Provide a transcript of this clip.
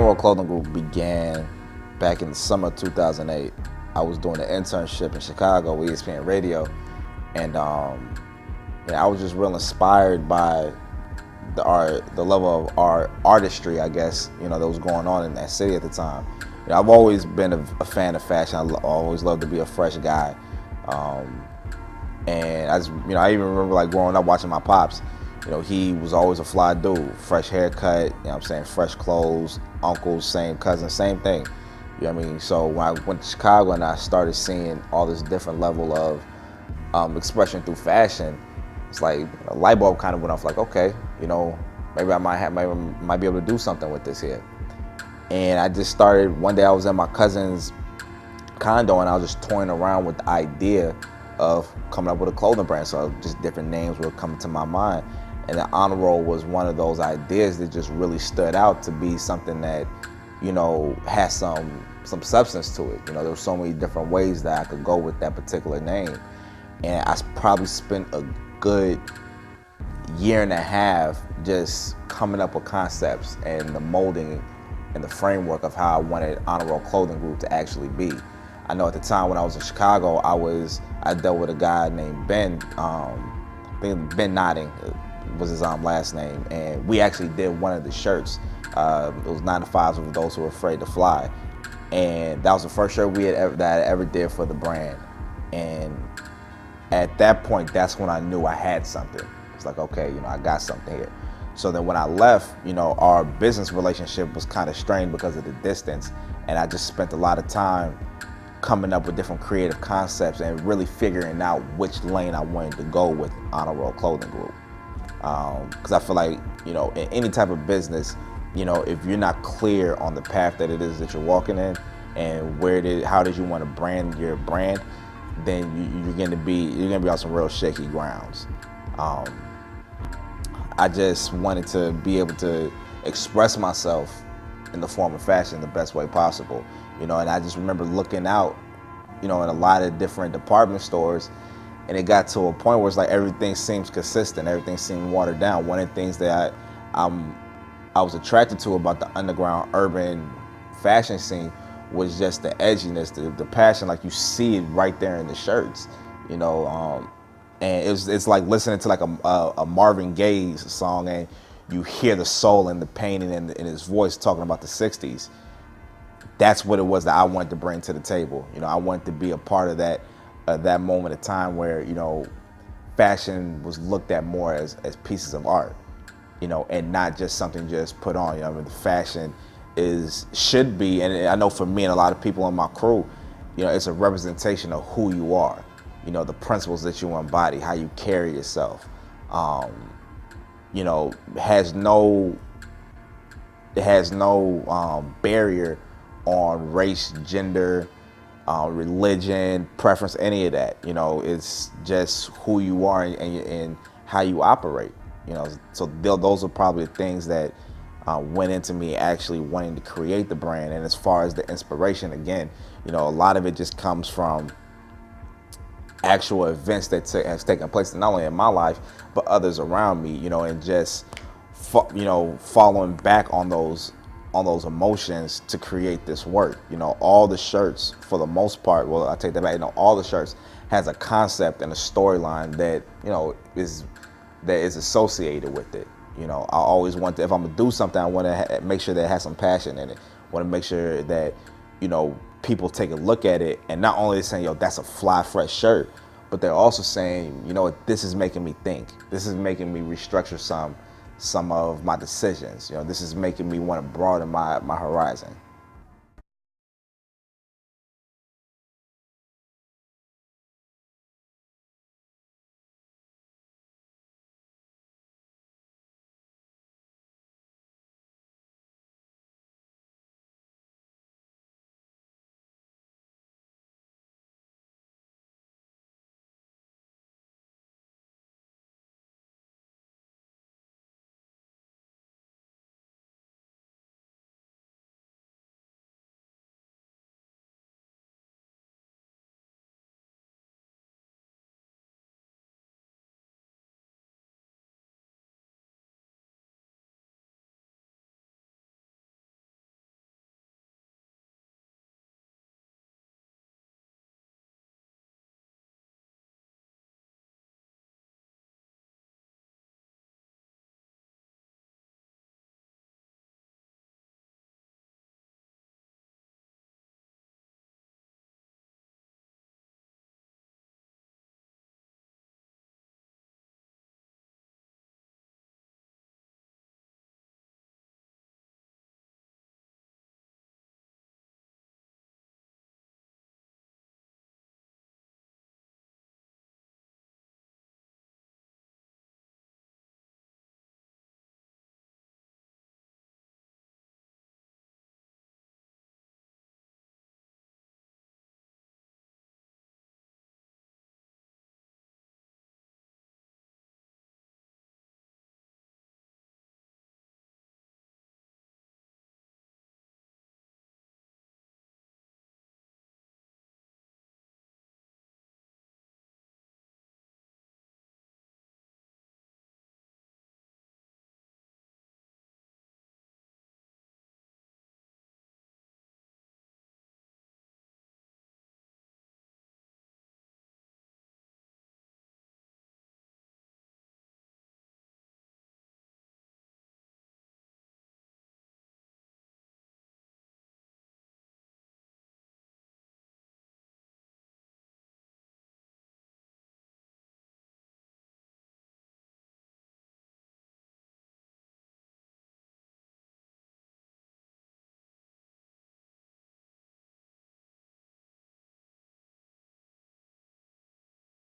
Honor Roll Clothing Group began back in the summer of 2008. I was doing an internship in Chicago with ESPN Radio, and I was just real inspired by the level of our artistry, I guess, that was going on in that city at the time. I've always been a fan of fashion. I always loved to be a fresh guy, and I even remember like growing up watching my pops. He was always a fly dude, fresh haircut, fresh clothes, uncles, same cousins, same thing. So when I went to Chicago and I started seeing all this different level of expression through fashion, it's like a light bulb kind of went off, like, okay, maybe I might be able to do something with this here. And I just started, one day I was in my cousin's condo and I was just toying around with the idea of coming up with a clothing brand. So just different names were coming to my mind. And the Honor Roll was one of those ideas that just really stood out to be something that, has some substance to it. There were so many different ways that I could go with that particular name. And I probably spent a good year and a half just coming up with concepts and the molding and the framework of how I wanted Honor Roll Clothing Group to actually be. I know at the time when I was in Chicago, I dealt with a guy named Ben, I think Ben Nodding was his last name, and we actually did one of the shirts. It was 9 to 5s for those who were afraid to fly, and that was the first shirt that I ever did for the brand. And at that point, that's when I knew I had something. It's like, okay, I got something here. So then when I left, our business relationship was kind of strained because of the distance, and I just spent a lot of time coming up with different creative concepts and really figuring out which lane I wanted to go with Honor Roll Clothing Group. Because I feel like, in any type of business, if you're not clear on the path that it is that you're walking in and how did you want to brand your brand, then you're gonna be on some real shaky grounds. I just wanted to be able to express myself in the form of fashion the best way possible, and I just remember looking out, in a lot of different department stores, and it got to a point where it's like everything seems consistent, everything seemed watered down. One of the things that I was attracted to about the underground urban fashion scene was just the edginess, the passion, like you see it right there in the shirts, and it's like listening to like a Marvin Gaye song, and you hear the soul and the pain in his voice talking about the 60s. That's what it was that I wanted to bring to the table. I wanted to be a part of that moment of time where, fashion was looked at more as pieces of art, and not just something just put on. The fashion should be, and I know for me and a lot of people in my crew, it's a representation of who you are, the principles that you embody, how you carry yourself. It has no barrier on race, gender, religion, preference, any of that. It's just who you are and how you operate. So those are probably the things that went into me actually wanting to create the brand. And as far as the inspiration, again, a lot of it just comes from actual events that has taken place not only in my life but others around me. And just following back on those emotions to create this work. All the shirts, for the most part, well, I take that back, all the shirts has a concept and a storyline that, is associated with it. I always want to, if I'm gonna do something, I want to make sure that it has some passion in it. I want to make sure that, people take a look at it and not only saying, yo, that's a fly, fresh shirt, but they're also saying, this is making me think. This is making me restructure some of my decisions. This is making me want to broaden my horizon.